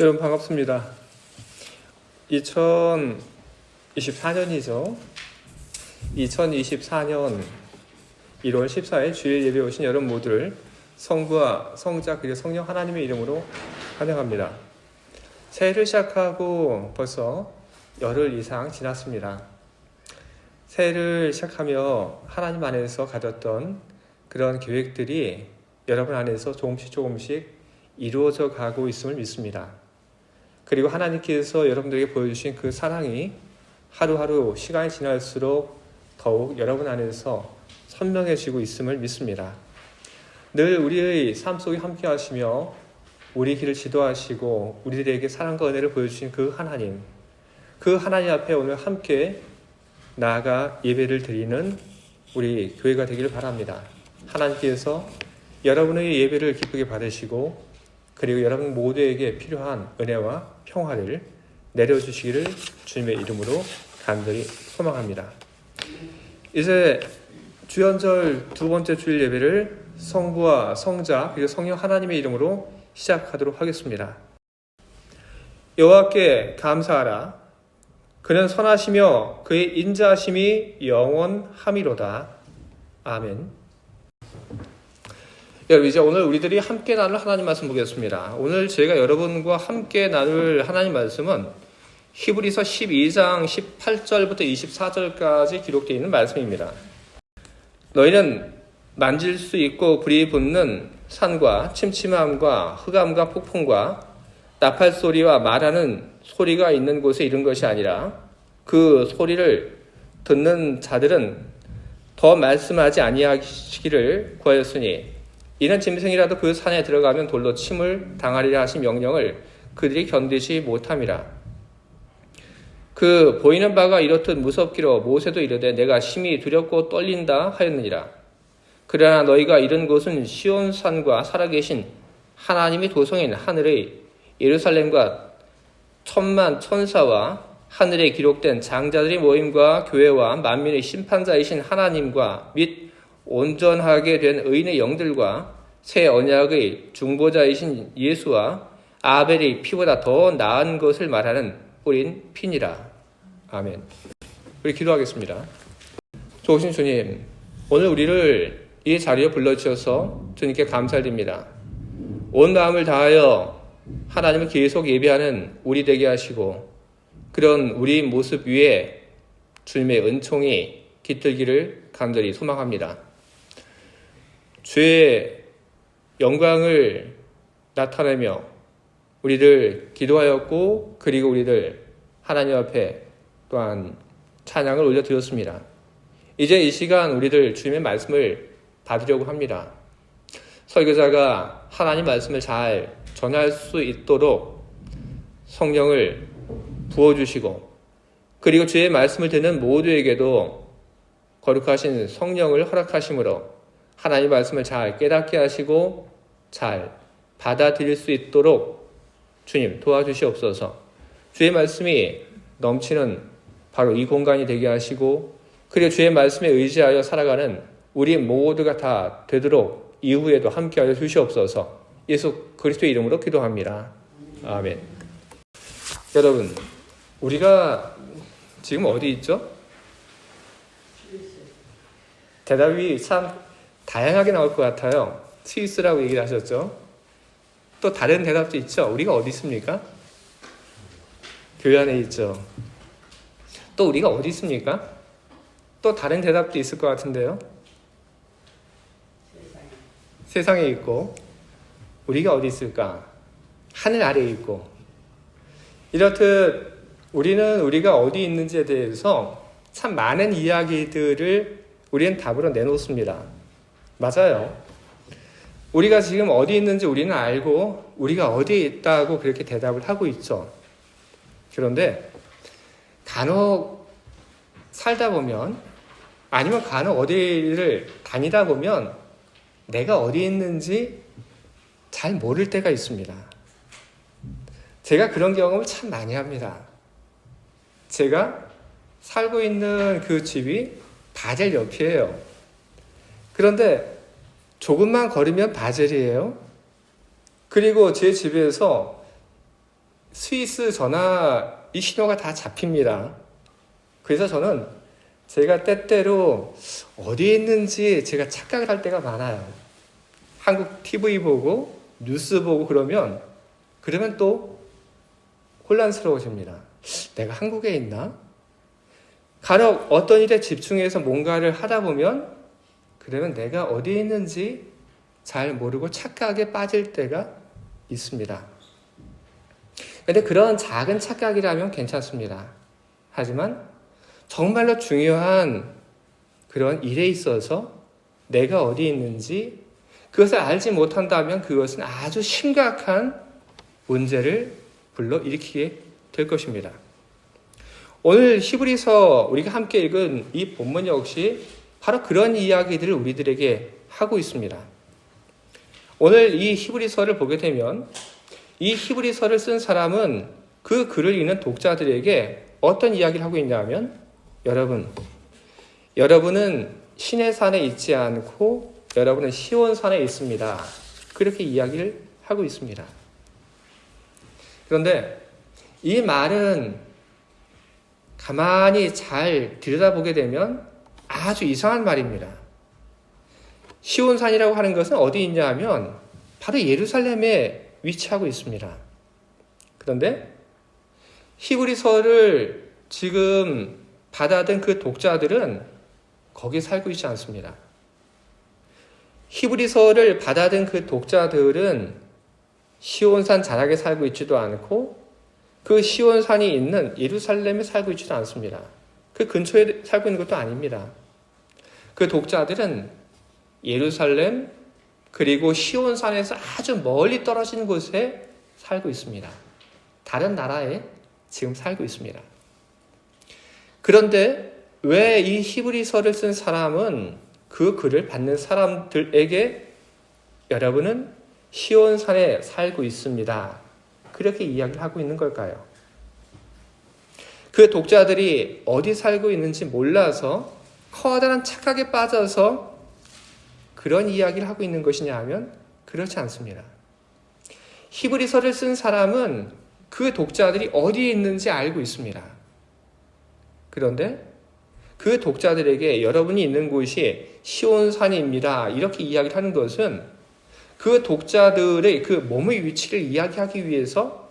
여러분 반갑습니다. 2024년이죠. 2024년 1월 14일 주일 예배 오신 여러분 모두를 성부와 성자 그리고 성령 하나님의 이름으로 환영합니다. 새해를 시작하고 벌써 열흘 이상 지났습니다. 새해를 시작하며 하나님 안에서 가졌던 그런 계획들이 여러분 안에서 조금씩 이루어져 가고 있음을 믿습니다. 그리고 하나님께서 여러분들에게 보여주신 그 사랑이 하루하루 시간이 지날수록 더욱 여러분 안에서 선명해지고 있음을 믿습니다. 늘 우리의 삶 속에 함께 하시며 우리 길을 지도하시고 우리들에게 사랑과 은혜를 보여주신 그 하나님 앞에 오늘 함께 나아가 예배를 드리는 우리 교회가 되기를 바랍니다. 하나님께서 여러분의 예배를 기쁘게 받으시고 그리고 여러분 모두에게 필요한 은혜와 평화를 내려주시기를 주님의 이름으로 간절히 소망합니다. 이제 주연절 두 번째 주일 예배를 성부와 성자 그리고 성령 하나님의 이름으로 시작하도록 하겠습니다. 여호와께 감사하라. 그는 선하시며 그의 인자하심이 영원함이로다. 아멘. 여러분, 이제 오늘 우리들이 함께 나눌 하나님 말씀 보겠습니다. 오늘 저희가 여러분과 함께 나눌 하나님 말씀은 히브리서 12장 18절부터 24절까지 기록되어 있는 말씀입니다. 너희는 만질 수 있고 불이 붙는 산과 침침함과 흑암과 폭풍과 나팔 소리와 말하는 소리가 있는 곳에 이른 것이 아니라 그 소리를 듣는 자들은 더 말씀하지 아니하시기를 구하였으니 이는 짐승이라도 그 산에 들어가면 돌로 침을 당하리라 하신 명령을 그들이 견디지 못함이라. 그 보이는 바가 이렇듯 무섭기로 모세도 이르되 내가 심히 두렵고 떨린다 하였느니라. 그러나 너희가 이른 곳은 시온산과 살아계신 하나님이 도성인 하늘의 예루살렘과 천만 천사와 하늘에 기록된 장자들의 모임과 교회와 만민의 심판자이신 하나님과 및 온전하게 된 의인의 영들과 새 언약의 중보자이신 예수와 아벨의 피보다 더 나은 것을 말하는 뿌린 피니라. 아멘. 우리 기도하겠습니다. 좋으신 주님, 오늘 우리를 이 자리에 불러주셔서 주님께 감사드립니다. 온 마음을 다하여 하나님을 계속 예배하는 우리 되게 하시고 그런 우리 모습 위에 주님의 은총이 깃들기를 간절히 소망합니다. 주의 영광을 나타내며 우리를 기도하였고 그리고 우리들 하나님 앞에 또한 찬양을 올려드렸습니다. 이제 이 시간 우리들 주님의 말씀을 받으려고 합니다. 설교자가 하나님 말씀을 잘 전할 수 있도록 성령을 부어주시고 그리고 주의 말씀을 듣는 모두에게도 거룩하신 성령을 허락하심으로 하나님의 말씀을 잘 깨닫게 하시고 잘 받아들일 수 있도록 주님 도와주시옵소서. 주의 말씀이 넘치는 바로 이 공간이 되게 하시고 그리고 주의 말씀에 의지하여 살아가는 우리 모두가 다 되도록 이후에도 함께하여 주시옵소서. 예수 그리스도의 이름으로 기도합니다. 아멘. 여러분, 우리가 지금 어디 있죠? 대답이 참 다양하게 나올 것 같아요. 스위스라고 얘기를 하셨죠. 또 다른 대답도 있죠. 우리가 어디 있습니까? 교회 안에 있죠. 또 우리가 어디 있습니까? 또 다른 대답도 있을 것 같은데요. 세상에 있고 우리가 어디 있을까? 하늘 아래에 있고. 이렇듯 우리는 우리가 어디 있는지에 대해서 참 많은 이야기들을 우리는 답으로 내놓습니다. 맞아요. 우리가 지금 어디 있는지 우리는 알고 우리가 어디에 있다고 그렇게 대답을 하고 있죠. 그런데 간혹 살다 보면 아니면 간혹 어디를 다니다 보면 내가 어디 있는지 잘 모를 때가 있습니다. 제가 그런 경험을 참 많이 합니다. 제가 살고 있는 그 집이 바젤 옆이에요. 그런데 조금만 걸으면 바젤이에요. 그리고 제 집에서 스위스 전화 이 신호가 다 잡힙니다. 그래서 저는 제가 때때로 어디에 있는지 제가 착각을 할 때가 많아요. 한국 TV 보고 뉴스 보고 그러면 또 혼란스러워집니다. 내가 한국에 있나? 간혹 어떤 일에 집중해서 뭔가를 하다 보면 그러면 내가 어디에 있는지 잘 모르고 착각에 빠질 때가 있습니다. 근데 그런 작은 착각이라면 괜찮습니다. 하지만 정말로 중요한 그런 일에 있어서 내가 어디에 있는지 그것을 알지 못한다면 그것은 아주 심각한 문제를 불러일으키게 될 것입니다. 오늘 히브리서 우리가 함께 읽은 이 본문 역시 바로 그런 이야기들을 우리들에게 하고 있습니다. 오늘 이 히브리서를 보게 되면 이 히브리서를 쓴 사람은 그 글을 읽는 독자들에게 어떤 이야기를 하고 있냐면 여러분은 시내산에 있지 않고 여러분은 시온산에 있습니다. 그렇게 이야기를 하고 있습니다. 그런데 이 말은 가만히 잘 들여다보게 되면 아주 이상한 말입니다. 시온산이라고 하는 것은 어디 있냐 하면 바로 예루살렘에 위치하고 있습니다. 그런데 히브리서를 지금 받아든 그 독자들은 거기 살고 있지 않습니다. 히브리서를 받아든 그 독자들은 시온산 자락에 살고 있지도 않고 그 시온산이 있는 예루살렘에 살고 있지도 않습니다. 그 근처에 살고 있는 것도 아닙니다. 그 독자들은 예루살렘 그리고 시온산에서 아주 멀리 떨어진 곳에 살고 있습니다. 다른 나라에 지금 살고 있습니다. 그런데 왜 이 히브리서를 쓴 사람은 그 글을 받는 사람들에게 여러분은 시온산에 살고 있습니다. 그렇게 이야기를 하고 있는 걸까요? 그 독자들이 어디 살고 있는지 몰라서 커다란 착각에 빠져서 그런 이야기를 하고 있는 것이냐 하면 그렇지 않습니다. 히브리서를 쓴 사람은 그 독자들이 어디에 있는지 알고 있습니다. 그런데 그 독자들에게 여러분이 있는 곳이 시온산입니다. 이렇게 이야기를 하는 것은 그 독자들의 그 몸의 위치를 이야기하기 위해서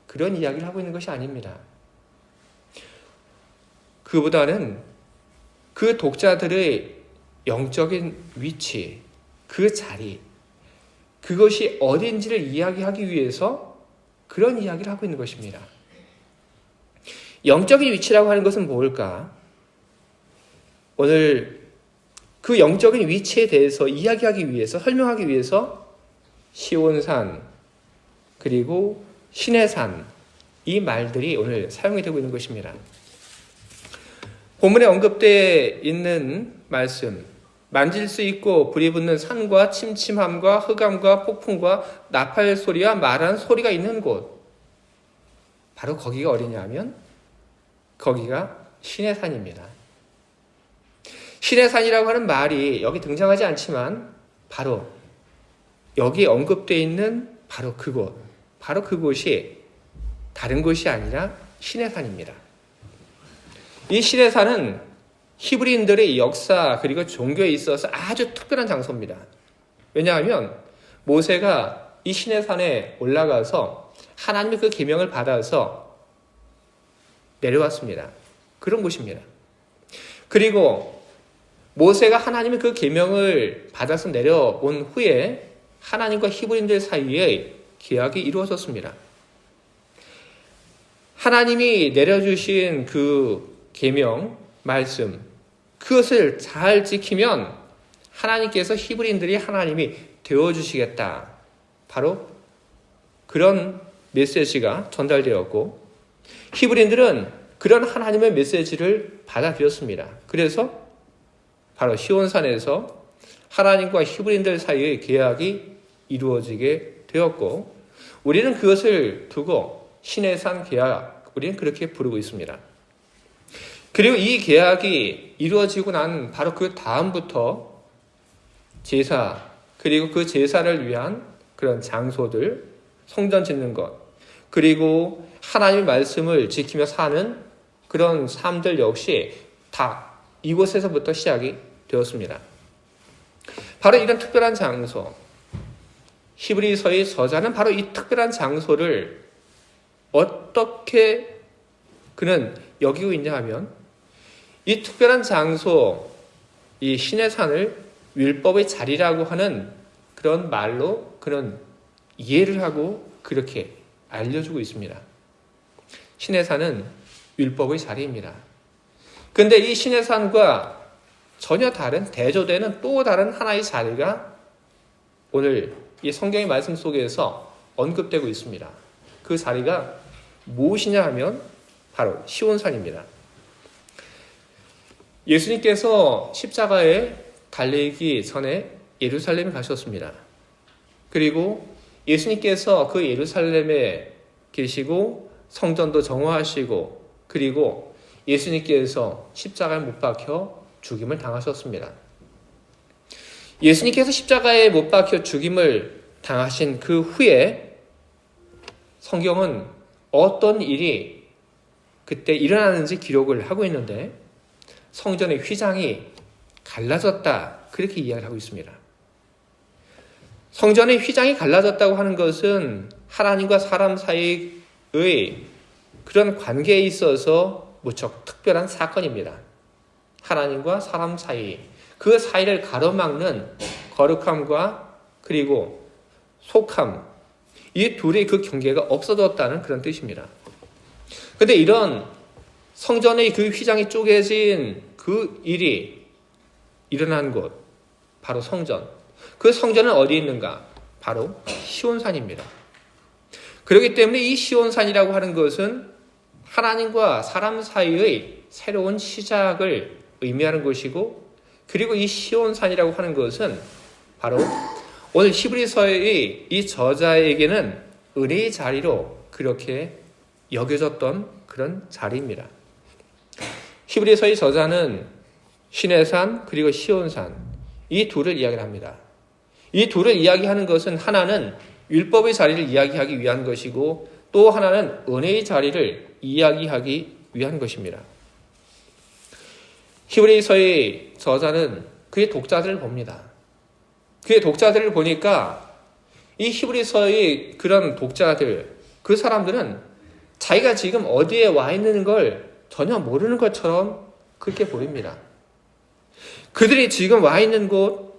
그런 이야기를 하고 있는 것이 아닙니다. 그보다는 그 독자들의 영적인 위치, 그 자리, 그것이 어딘지를 이야기하기 위해서 그런 이야기를 하고 있는 것입니다. 영적인 위치라고 하는 것은 뭘까? 오늘 그 영적인 위치에 대해서 이야기하기 위해서, 설명하기 위해서 시온산, 그리고 시내산, 이 말들이 오늘 사용이 되고 있는 것입니다. 본문에 언급되어 있는 말씀, 만질 수 있고 불이 붙는 산과 침침함과 흑암과 폭풍과 나팔 소리와 말하는 소리가 있는 곳, 바로 거기가 어디냐면 거기가 시내산입니다. 시내산이라고 하는 말이 여기 등장하지 않지만 바로 여기 언급되어 있는 바로 그곳, 바로 그곳이 다른 곳이 아니라 시내산입니다. 이 시내산은 히브리인들의 역사 그리고 종교에 있어서 아주 특별한 장소입니다. 왜냐하면 모세가 이 시내산에 올라가서 하나님의 그 계명을 받아서 내려왔습니다. 그런 곳입니다. 그리고 모세가 하나님의 그 계명을 받아서 내려온 후에 하나님과 히브리인들 사이에 계약이 이루어졌습니다. 하나님이 내려주신 그 계명, 말씀, 그것을 잘 지키면 하나님께서 히브리인들이 하나님이 되어주시겠다. 바로 그런 메시지가 전달되었고 히브리인들은 그런 하나님의 메시지를 받아들였습니다. 그래서 바로 시온산에서 하나님과 히브리인들 사이의 계약이 이루어지게 되었고 우리는 그것을 두고 시내산 계약, 우리는 그렇게 부르고 있습니다. 그리고 이 계약이 이루어지고 난 바로 그 다음부터 제사, 그리고 그 제사를 위한 그런 장소들, 성전 짓는 것, 그리고 하나님의 말씀을 지키며 사는 그런 삶들 역시 다 이곳에서부터 시작이 되었습니다. 바로 이런 특별한 장소, 히브리서의 저자는 바로 이 특별한 장소를 어떻게 그는 여기고 있냐 하면 이 특별한 장소, 이 시내산을 율법의 자리라고 하는 그런 말로 그는 이해를 하고 그렇게 알려주고 있습니다. 시내산은 율법의 자리입니다. 그런데 이 시내산과 전혀 다른 대조되는 또 다른 하나의 자리가 오늘 이 성경의 말씀 속에서 언급되고 있습니다. 그 자리가 무엇이냐 하면 바로 시온산입니다. 예수님께서 십자가에 달리기 전에 예루살렘에 가셨습니다. 그리고 예수님께서 그 예루살렘에 계시고 성전도 정화하시고 그리고 예수님께서 십자가에 못 박혀 죽임을 당하셨습니다. 예수님께서 십자가에 못 박혀 죽임을 당하신 그 후에 성경은 어떤 일이 그때 일어나는지 기록을 하고 있는데 성전의 휘장이 갈라졌다 그렇게 이야기를 하고 있습니다. 성전의 휘장이 갈라졌다고 하는 것은 하나님과 사람 사이의 그런 관계에 있어서 무척 특별한 사건입니다. 하나님과 사람 사이, 그 사이를 가로막는 거룩함과 그리고 속함, 이 둘의 그 경계가 없어졌다는 그런 뜻입니다. 그런데 이런 성전의 그 휘장이 쪼개진 그 일이 일어난 곳, 바로 성전. 그 성전은 어디에 있는가? 바로 시온산입니다. 그렇기 때문에 이 시온산이라고 하는 것은 하나님과 사람 사이의 새로운 시작을 의미하는 것이고, 그리고 이 시온산이라고 하는 것은 바로 오늘 히브리서의 이 저자에게는 은혜의 자리로 그렇게 여겨졌던 그런 자리입니다. 히브리서의 저자는 시내산 그리고 시온산 이 둘을 이야기를 합니다. 이 둘을 이야기하는 것은 하나는 율법의 자리를 이야기하기 위한 것이고 또 하나는 은혜의 자리를 이야기하기 위한 것입니다. 히브리서의 저자는 그의 독자들을 봅니다. 그의 독자들을 보니까 이 히브리서의 그런 독자들, 그 사람들은 자기가 지금 어디에 와 있는 걸 전혀 모르는 것처럼 그렇게 보입니다. 그들이 지금 와 있는 곳,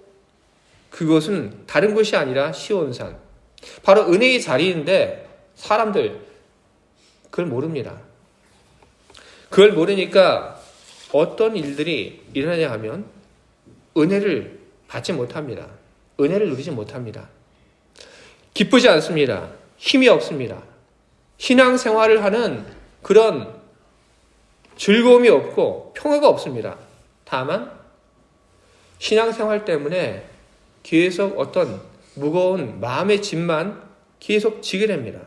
그것은 다른 곳이 아니라 시온산. 바로 은혜의 자리인데 사람들 그걸 모릅니다. 그걸 모르니까 어떤 일들이 일어나냐 하면 은혜를 받지 못합니다. 은혜를 누리지 못합니다. 기쁘지 않습니다. 힘이 없습니다. 신앙생활을 하는 그런 즐거움이 없고 평화가 없습니다. 다만 신앙생활 때문에 계속 어떤 무거운 마음의 짐만 계속 지게 됩니다.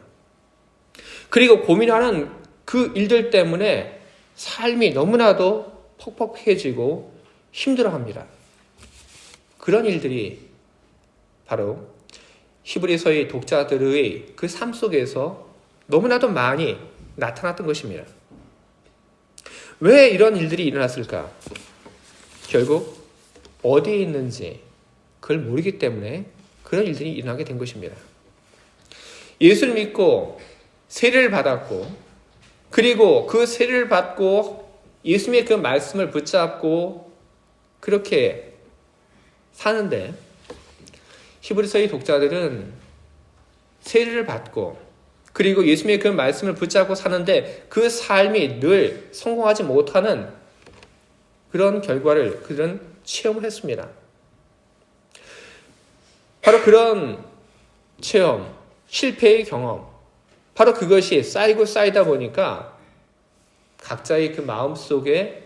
그리고 고민하는 그 일들 때문에 삶이 너무나도 퍽퍽해지고 힘들어합니다. 그런 일들이 바로 히브리서의 독자들의 그 삶 속에서 너무나도 많이 나타났던 것입니다. 왜 이런 일들이 일어났을까? 결국 어디에 있는지 그걸 모르기 때문에 그런 일들이 일어나게 된 것입니다. 예수를 믿고 세례를 받았고 그리고 그 세례를 받고 예수님의 그 말씀을 붙잡고 그렇게 사는데 히브리서의 독자들은 세례를 받고 그리고 예수님의 그 말씀을 붙잡고 사는데 그 삶이 늘 성공하지 못하는 그런 결과를 그들은 체험을 했습니다. 바로 그런 체험, 실패의 경험, 바로 그것이 쌓이고 쌓이다 보니까 각자의 그 마음속에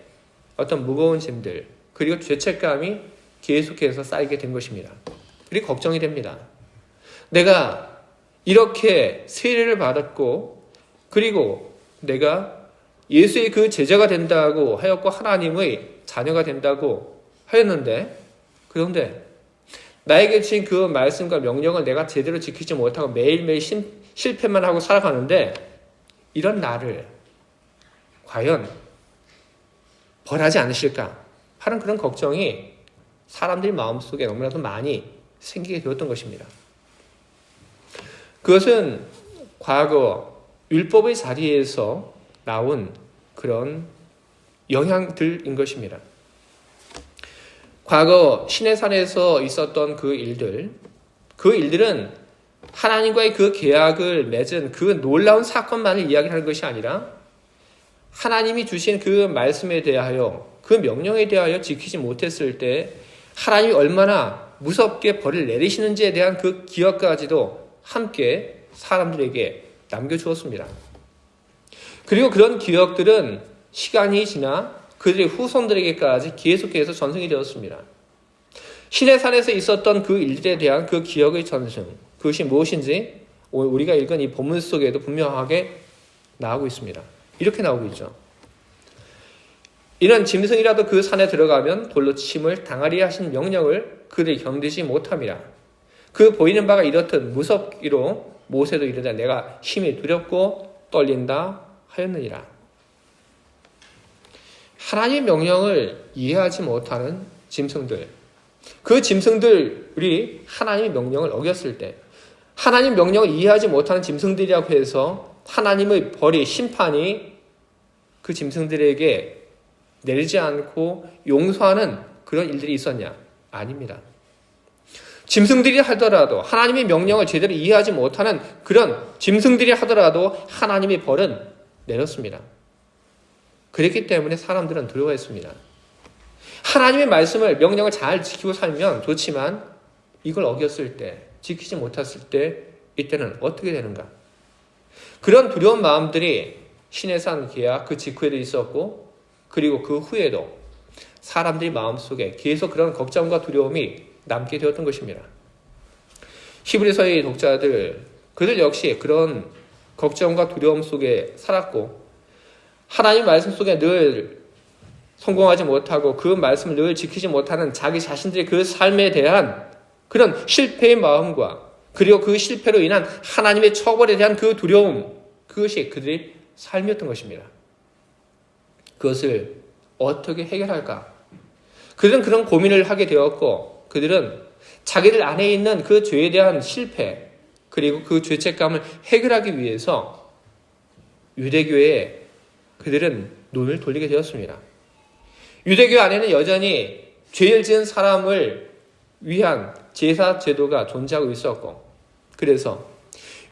어떤 무거운 짐들 그리고 죄책감이 계속해서 쌓이게 된 것입니다. 그리고 걱정이 됩니다. 내가 이렇게 세례를 받았고 그리고 내가 예수의 그 제자가 된다고 하였고 하나님의 자녀가 된다고 하였는데 그런데 나에게 주신 그 말씀과 명령을 내가 제대로 지키지 못하고 매일매일 실패만 하고 살아가는데 이런 나를 과연 벌하지 않으실까 하는 그런 걱정이 사람들의 마음속에 너무나도 많이 생기게 되었던 것입니다. 그것은 과거 율법의 자리에서 나온 그런 영향들인 것입니다. 과거 시내산에서 있었던 그 일들은 하나님과의 그 계약을 맺은 그 놀라운 사건만을 이야기하는 것이 아니라 하나님이 주신 그 말씀에 대하여 그 명령에 대하여 지키지 못했을 때 하나님이 얼마나 무섭게 벌을 내리시는지에 대한 그 기억까지도 함께 사람들에게 남겨주었습니다. 그리고 그런 기억들은 시간이 지나 그들의 후손들에게까지 계속해서 전승이 되었습니다. 시내산에서 있었던 그 일들에 대한 그 기억의 전승, 그것이 무엇인지 우리가 읽은 이 본문 속에도 분명하게 나오고 있습니다. 이렇게 나오고 있죠. 이는 짐승이라도 그 산에 들어가면 돌로 침을 당하리 하신 명령을 그들이 견디지 못함이라. 그 보이는 바가 이렇듯 무섭기로 모세도 이르되 내가 힘이 두렵고 떨린다 하였느니라. 하나님의 명령을 이해하지 못하는 짐승들, 그 짐승들이 하나님의 명령을 어겼을 때 하나님의 명령을 이해하지 못하는 짐승들이라고 해서 하나님의 벌이, 심판이 그 짐승들에게 내리지 않고 용서하는 그런 일들이 있었냐? 아닙니다. 짐승들이 하더라도 하나님의 명령을 제대로 이해하지 못하는 그런 짐승들이 하더라도 하나님의 벌은 내렸습니다. 그랬기 때문에 사람들은 두려워했습니다. 하나님의 말씀을, 명령을 잘 지키고 살면 좋지만 이걸 어겼을 때, 지키지 못했을 때 이때는 어떻게 되는가? 그런 두려운 마음들이 시내산 계약 그 직후에도 있었고 그리고 그 후에도 사람들의 마음속에 계속 그런 걱정과 두려움이 남게 되었던 것입니다. 히브리서의 독자들, 그들 역시 그런 걱정과 두려움 속에 살았고 하나님 말씀 속에 늘 성공하지 못하고 그 말씀을 늘 지키지 못하는 자기 자신들의 그 삶에 대한 그런 실패의 마음과 그리고 그 실패로 인한 하나님의 처벌에 대한 그 두려움, 그것이 그들의 삶이었던 것입니다. 그것을 어떻게 해결할까? 그들은 그런 고민을 하게 되었고 그들은 자기들 안에 있는 그 죄에 대한 실패 그리고 그 죄책감을 해결하기 위해서 유대교에 그들은 눈을 돌리게 되었습니다. 유대교 안에는 여전히 죄를 지은 사람을 위한 제사 제도가 존재하고 있었고 그래서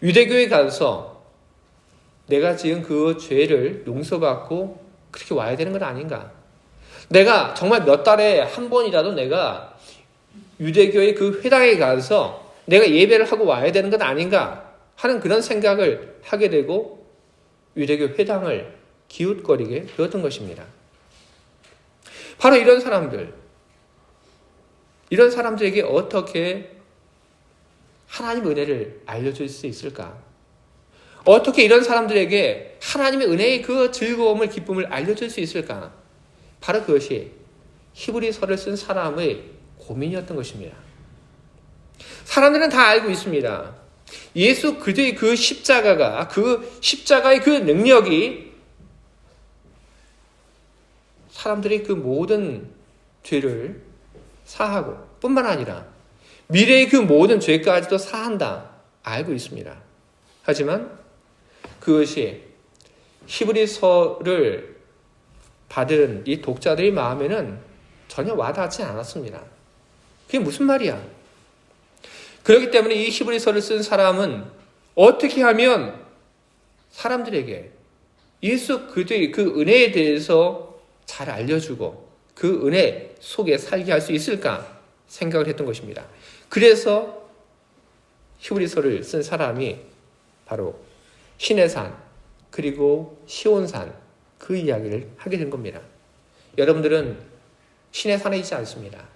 유대교에 가서 내가 지은 그 죄를 용서받고 그렇게 와야 되는 건 아닌가? 내가 정말 몇 달에 한 번이라도 내가 유대교의 그 회당에 가서 내가 예배를 하고 와야 되는 건 아닌가 하는 그런 생각을 하게 되고 유대교 회당을 기웃거리게 되었던 것입니다. 바로 이런 사람들에게 어떻게 하나님의 은혜를 알려줄 수 있을까? 어떻게 이런 사람들에게 하나님의 은혜의 그 즐거움을, 기쁨을 알려줄 수 있을까? 바로 그것이 히브리서를 쓴 사람의 고민이었던 것입니다. 사람들은 다 알고 있습니다. 예수 그리스도의 그 십자가의 그 능력이 사람들이 그 모든 죄를 사하고 뿐만 아니라 미래의 그 모든 죄까지도 사한다 알고 있습니다. 하지만 그것이 히브리서를 받은 이 독자들의 마음에는 전혀 와닿지 않았습니다. 그게 무슨 말이야? 그렇기 때문에 이 히브리서를 쓴 사람은 어떻게 하면 사람들에게 예수 그리스도의 그 은혜에 대해서 잘 알려주고 그 은혜 속에 살게 할 수 있을까 생각을 했던 것입니다. 그래서 히브리서를 쓴 사람이 바로 시내산 그리고 시온산 그 이야기를 하게 된 겁니다. 여러분들은 시내산에 있지 않습니다.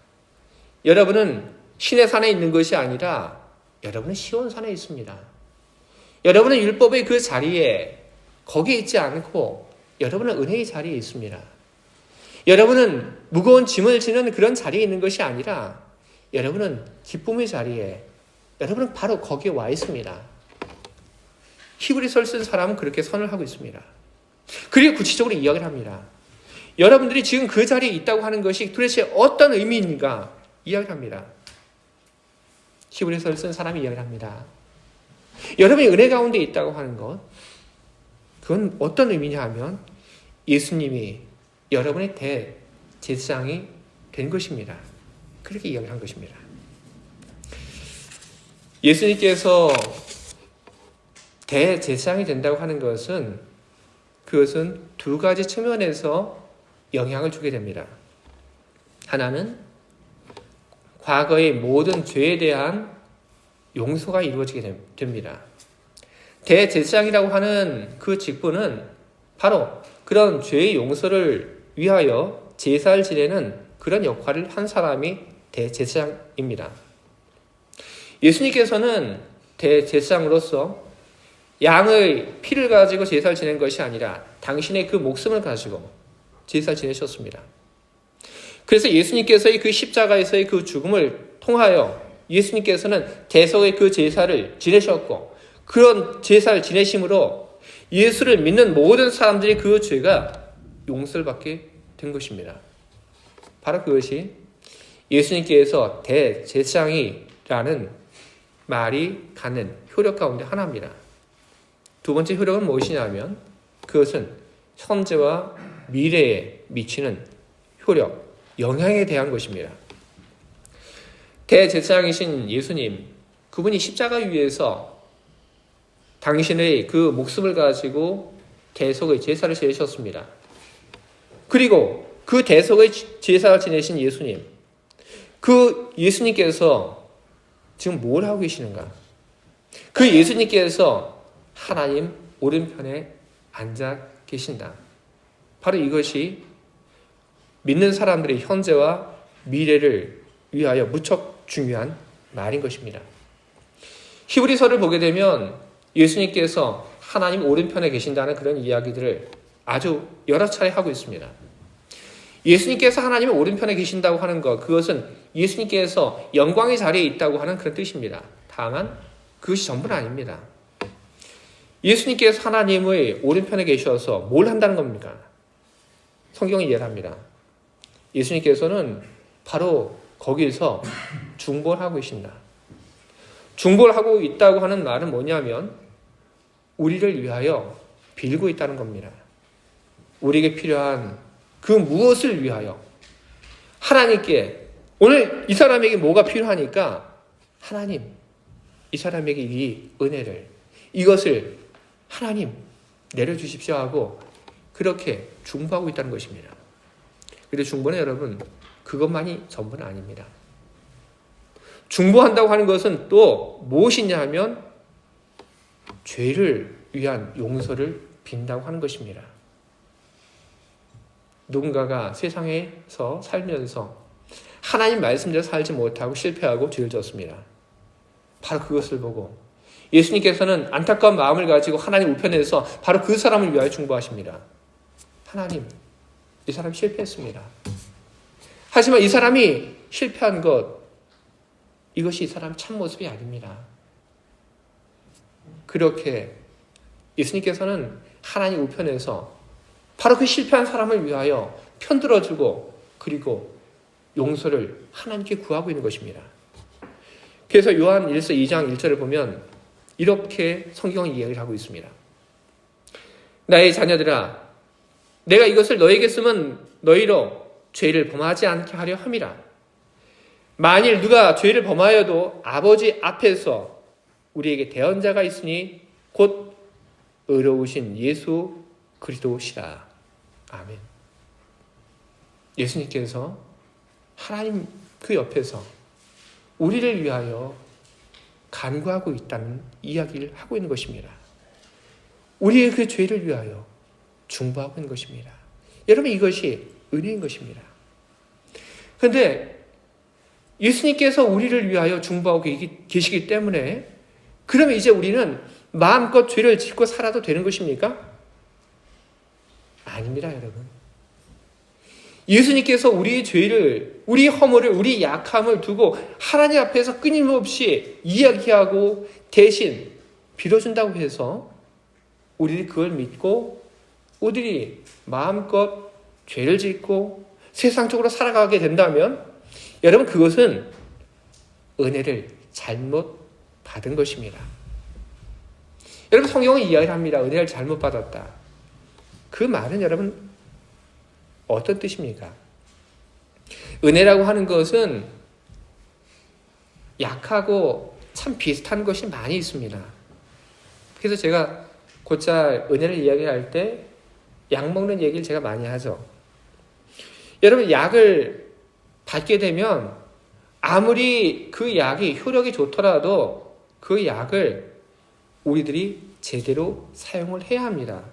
여러분은 시내산에 있는 것이 아니라 여러분은 시온산에 있습니다. 여러분은 율법의 그 자리에 거기에 있지 않고 여러분은 은혜의 자리에 있습니다. 여러분은 무거운 짐을 지는 그런 자리에 있는 것이 아니라 여러분은 기쁨의 자리에 여러분은 바로 거기에 와 있습니다. 히브리서를 쓴 사람은 그렇게 선을 하고 있습니다. 그리고 구체적으로 이야기를 합니다. 여러분들이 지금 그 자리에 있다고 하는 것이 도대체 어떤 의미인가 이야기를 합니다. 히브리서를 쓴 사람이 이야기를 합니다. 여러분이 은혜 가운데 있다고 하는 것, 그건 어떤 의미냐 하면 예수님이 여러분의 대제사장이 된 것입니다. 그렇게 이야기를 한 것입니다. 예수님께서 대제사장이 된다고 하는 것은 그것은 두 가지 측면에서 영향을 주게 됩니다. 하나는 과거의 모든 죄에 대한 용서가 이루어지게 됩니다. 대제사장이라고 하는 그 직분은 바로 그런 죄의 용서를 위하여 제사를 지내는 그런 역할을 한 사람이 대제사장입니다. 예수님께서는 대제사장으로서 양의 피를 가지고 제사를 지낸 것이 아니라 당신의 그 목숨을 가지고 제사를 지내셨습니다. 그래서 예수님께서의 그 십자가에서의 그 죽음을 통하여 예수님께서는 대속의 그 제사를 지내셨고 그런 제사를 지내심으로 예수를 믿는 모든 사람들이 그 죄가 용서를 받게 된 것입니다. 바로 그것이 예수님께서 대제사장이라는 말이 갖는 효력 가운데 하나입니다. 두 번째 효력은 무엇이냐면 그것은 현재와 미래에 미치는 효력, 영향에 대한 것입니다. 대제사장이신 예수님, 그분이 십자가 위에서 당신의 그 목숨을 가지고 대속의 제사를 지내셨습니다. 그리고 그 대속의 제사를 지내신 예수님, 그 예수님께서 지금 뭘 하고 계시는가? 그 예수님께서 하나님 오른편에 앉아 계신다. 바로 이것이 믿는 사람들의 현재와 미래를 위하여 무척 중요한 말인 것입니다. 히브리서를 보게 되면 예수님께서 하나님 오른편에 계신다는 그런 이야기들을 아주 여러 차례 하고 있습니다. 예수님께서 하나님의 오른편에 계신다고 하는 것, 그것은 예수님께서 영광의 자리에 있다고 하는 그런 뜻입니다. 다만 그것이 전부는 아닙니다. 예수님께서 하나님의 오른편에 계셔서 뭘 한다는 겁니까? 성경이 이해합니다. 예수님께서는 바로 거기에서 중보하고 계신다. 중보하고 있다고 하는 말은 뭐냐면 우리를 위하여 빌고 있다는 겁니다. 우리에게 필요한 그 무엇을 위하여 하나님께 오늘 이 사람에게 뭐가 필요하니까 하나님 이 사람에게 이 은혜를 이것을 하나님 내려주십시오 하고 그렇게 중보하고 있다는 것입니다. 그런데 중보는 여러분 그것만이 전부는 아닙니다. 중보한다고 하는 것은 또 무엇이냐 하면 죄를 위한 용서를 빈다고 하는 것입니다. 누군가가 세상에서 살면서 하나님 말씀대로 살지 못하고 실패하고 죄를 졌습니다. 바로 그것을 보고 예수님께서는 안타까운 마음을 가지고 하나님 우편에서 바로 그 사람을 위하여 중보하십니다. 하나님, 이 사람이 실패했습니다. 하지만 이 사람이 실패한 것, 이것이 이 사람의 참모습이 아닙니다. 그렇게 예수님께서는 하나님 우편에서 바로 그 실패한 사람을 위하여 편들어주고 그리고 용서를 하나님께 구하고 있는 것입니다. 그래서 요한 1서 2장 1절을 보면 이렇게 성경은 이야기를 하고 있습니다. 나의 자녀들아, 내가 이것을 너에게 쓰면 너희로 죄를 범하지 않게 하려 함이라. 만일 누가 죄를 범하여도 아버지 앞에서 우리에게 대언자가 있으니 곧 의로우신 예수 그리스도시라. 아멘. 예수님께서 하나님 그 옆에서 우리를 위하여 간구하고 있다는 이야기를 하고 있는 것입니다. 우리의 그 죄를 위하여 중보하고 있는 것입니다. 여러분 이것이 은혜인 것입니다. 그런데 예수님께서 우리를 위하여 중보하고 계시기 때문에 그러면 이제 우리는 마음껏 죄를 짓고 살아도 되는 것입니까? 아닙니다, 여러분. 예수님께서 우리의 죄를, 우리 허물을, 우리 약함을 두고 하나님 앞에서 끊임없이 이야기하고 대신 빌어준다고 해서 우리들이 그걸 믿고 우리들이 마음껏 죄를 짓고 세상적으로 살아가게 된다면 여러분 그것은 은혜를 잘못 받은 것입니다. 여러분 성경은 이야기를 합니다. 은혜를 잘못 받았다. 그 말은 여러분 어떤 뜻입니까? 은혜라고 하는 것은 약하고 참 비슷한 것이 많이 있습니다. 그래서 제가 곧잘 은혜를 이야기할 때 약 먹는 얘기를 제가 많이 하죠. 여러분 약을 받게 되면 아무리 그 약이 효력이 좋더라도 그 약을 우리들이 제대로 사용을 해야 합니다.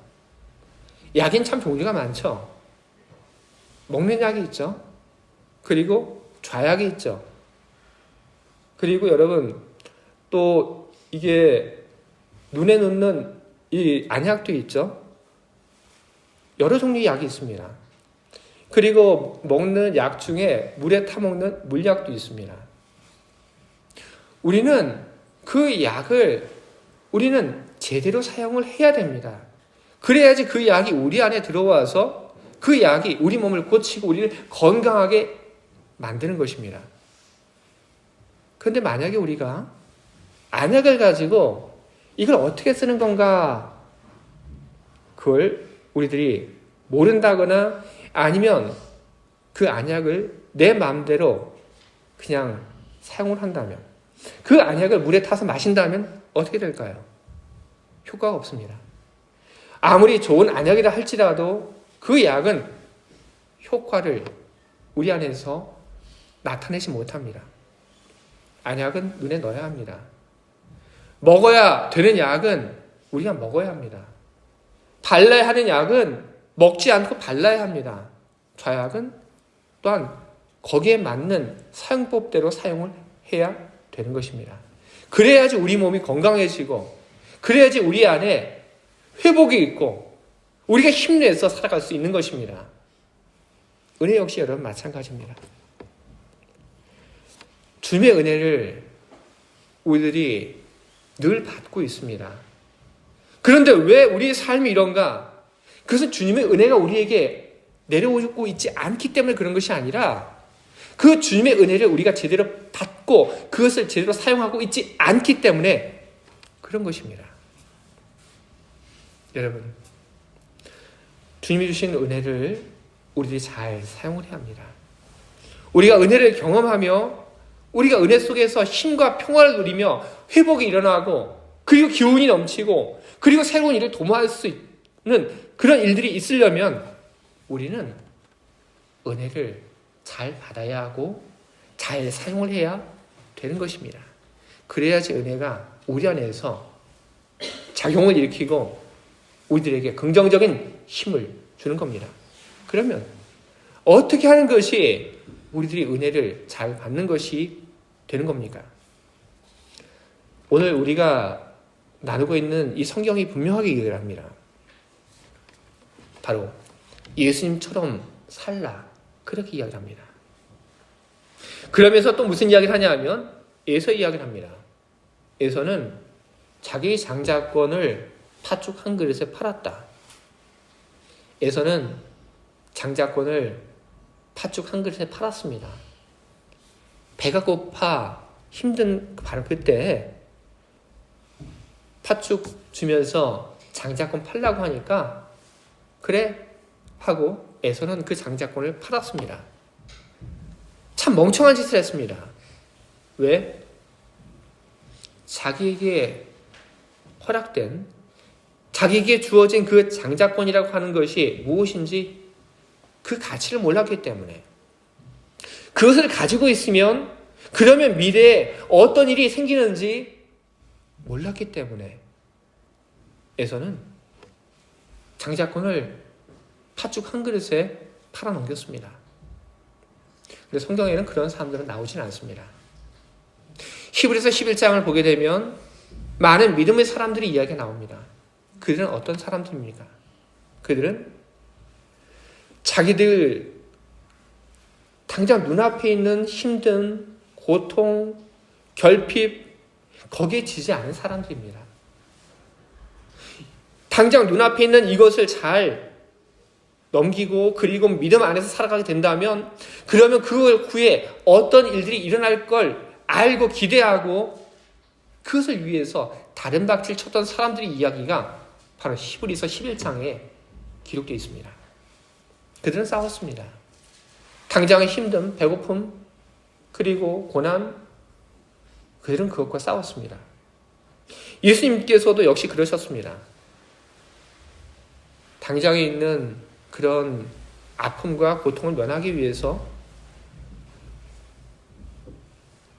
약인 참 종류가 많죠. 먹는 약이 있죠. 그리고 좌약이 있죠. 그리고 여러분 또 이게 눈에 넣는 이 안약도 있죠. 여러 종류의 약이 있습니다. 그리고 먹는 약 중에 물에 타먹는 물약도 있습니다. 우리는 그 약을 우리는 제대로 사용을 해야 됩니다. 그래야지 그 약이 우리 안에 들어와서 그 약이 우리 몸을 고치고 우리를 건강하게 만드는 것입니다. 그런데 만약에 우리가 안약을 가지고 이걸 어떻게 쓰는 건가 그걸 우리들이 모른다거나 아니면 그 안약을 내 마음대로 그냥 사용을 한다면 그 안약을 물에 타서 마신다면 어떻게 될까요? 효과가 없습니다. 아무리 좋은 안약이라 할지라도 그 약은 효과를 우리 안에서 나타내지 못합니다. 안약은 눈에 넣어야 합니다. 먹어야 되는 약은 우리가 먹어야 합니다. 발라야 하는 약은 먹지 않고 발라야 합니다. 좌약은 또한 거기에 맞는 사용법대로 사용을 해야 되는 것입니다. 그래야지 우리 몸이 건강해지고 그래야지 우리 안에 회복이 있고 우리가 힘내서 살아갈 수 있는 것입니다. 은혜 역시 여러분 마찬가지입니다. 주님의 은혜를 우리들이 늘 받고 있습니다. 그런데 왜 우리의 삶이 이런가? 그것은 주님의 은혜가 우리에게 내려오고 있지 않기 때문에 그런 것이 아니라 그 주님의 은혜를 우리가 제대로 받고 그것을 제대로 사용하고 있지 않기 때문에 그런 것입니다. 여러분, 주님이 주신 은혜를 우리들이 잘 사용을 해야 합니다. 우리가 은혜를 경험하며 우리가 은혜 속에서 힘과 평화를 누리며 회복이 일어나고 그리고 기운이 넘치고 그리고 새로운 일을 도모할 수 있는 그런 일들이 있으려면 우리는 은혜를 잘 받아야 하고 잘 사용을 해야 되는 것입니다. 그래야지 은혜가 우리 안에서 작용을 일으키고 우리들에게 긍정적인 힘을 주는 겁니다. 그러면 어떻게 하는 것이 우리들이 은혜를 잘 받는 것이 되는 겁니까? 오늘 우리가 나누고 있는 이 성경이 분명하게 얘기를 합니다. 바로 예수님처럼 살라 그렇게 이야기를 합니다. 그러면서 또 무슨 이야기를 하냐 하면 에서 이야기를 합니다. 에서는 자기 장자권을 팥죽 한 그릇에 팔았다. 에서는 장자권을 팥죽 한 그릇에 팔았습니다. 배가 고파 힘든 바로 그때 팥죽 주면서 장자권 팔라고 하니까 그래 하고 에서는 그 장자권을 팔았습니다. 참 멍청한 짓을 했습니다. 왜? 자기에게 허락된 자기에게 주어진 그 장자권이라고 하는 것이 무엇인지 그 가치를 몰랐기 때문에 그것을 가지고 있으면 그러면 미래에 어떤 일이 생기는지 몰랐기 때문에 에서는 장자권을 팥죽 한 그릇에 팔아넘겼습니다. 근데 성경에는 그런 사람들은 나오진 않습니다. 히브리서 11장을 보게 되면 많은 믿음의 사람들이 이야기가 나옵니다. 그들은 어떤 사람들입니까? 그들은 자기들 당장 눈앞에 있는 힘든 고통, 결핍 거기에 지지 않은 사람들입니다. 당장 눈앞에 있는 이것을 잘 넘기고 그리고 믿음 안에서 살아가게 된다면 그러면 그 후에 어떤 일들이 일어날 걸 알고 기대하고 그것을 위해서 다른 박질 쳤던 사람들의 이야기가 바로 히브리서 11장에 기록되어 있습니다. 그들은 싸웠습니다. 당장의 힘듦, 배고픔, 그리고 고난, 그들은 그것과 싸웠습니다. 예수님께서도 역시 그러셨습니다. 당장에 있는 그런 아픔과 고통을 면하기 위해서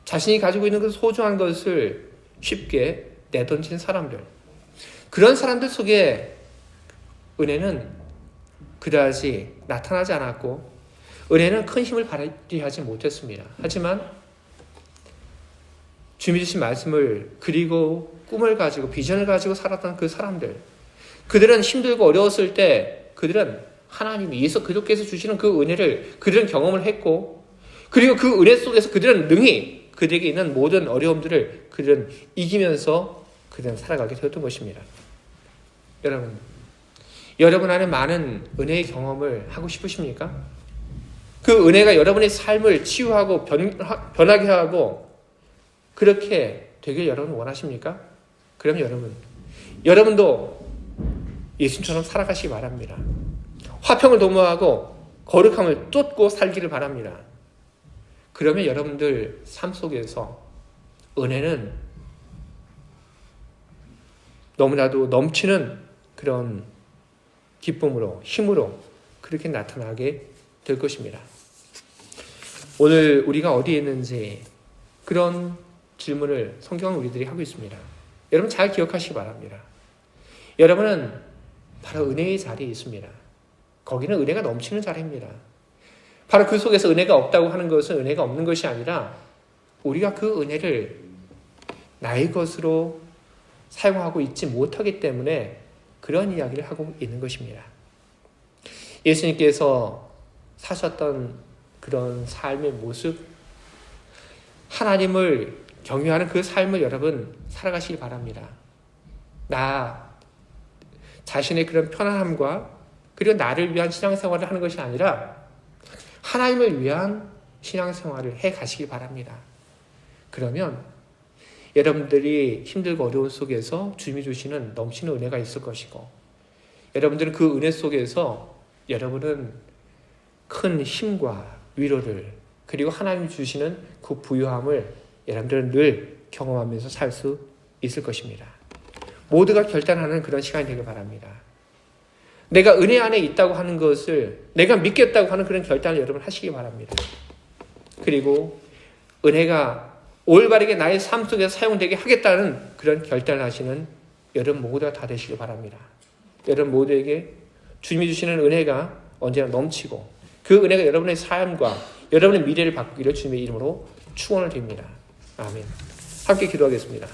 자신이 가지고 있는 그 소중한 것을 쉽게 내던진 사람들, 그런 사람들 속에 은혜는 그다지 나타나지 않았고 은혜는 큰 힘을 발휘하지 못했습니다. 하지만 주님이 주신 말씀을 그리고 꿈을 가지고 비전을 가지고 살았던 그 사람들, 그들은 힘들고 어려웠을 때 그들은 하나님이 예수 그리스도께서 주시는 그 은혜를 그들은 경험을 했고 그리고 그 은혜 속에서 그들은 능히 그들에게 있는 모든 어려움들을 그들은 이기면서 그들은 살아가게 되었던 것입니다. 여러분 안에 많은 은혜의 경험을 하고 싶으십니까? 그 은혜가 여러분의 삶을 치유하고 변하게 하고 그렇게 되길 여러분 원하십니까? 그럼 여러분도 예수님처럼 살아가시기 바랍니다. 화평을 도모하고 거룩함을 쫓고 살기를 바랍니다. 그러면 여러분들 삶 속에서 은혜는 너무나도 넘치는 그런 기쁨으로, 힘으로 그렇게 나타나게 될 것입니다. 오늘 우리가 어디에 있는지 그런 질문을 성경은 우리들이 하고 있습니다. 여러분 잘 기억하시기 바랍니다. 여러분은 바로 은혜의 자리에 있습니다. 거기는 은혜가 넘치는 자리입니다. 바로 그 속에서 은혜가 없다고 하는 것은 은혜가 없는 것이 아니라 우리가 그 은혜를 나의 것으로 사용하고 있지 못하기 때문에 그런 이야기를 하고 있는 것입니다. 예수님께서 사셨던 그런 삶의 모습, 하나님을 경외하는 그 삶을 여러분 살아가시기 바랍니다. 나 자신의 그런 편안함과 그리고 나를 위한 신앙생활을 하는 것이 아니라 하나님을 위한 신앙생활을 해 가시기 바랍니다. 그러면 여러분들이 힘들고 어려운 속에서 주님이 주시는 넘치는 은혜가 있을 것이고 여러분들은 그 은혜 속에서 여러분은 큰 힘과 위로를 그리고 하나님이 주시는 그 부유함을 여러분들은 늘 경험하면서 살 수 있을 것입니다. 모두가 결단하는 그런 시간이 되길 바랍니다. 내가 은혜 안에 있다고 하는 것을 내가 믿겠다고 하는 그런 결단을 여러분 하시기 바랍니다. 그리고 은혜가 올바르게 나의 삶 속에서 사용되게 하겠다는 그런 결단을 하시는 여러분 모두가 다 되시길 바랍니다. 여러분 모두에게 주님이 주시는 은혜가 언제나 넘치고 그 은혜가 여러분의 삶과 여러분의 미래를 바꾸기를 주님의 이름으로 축원을 드립니다. 아멘. 함께 기도하겠습니다.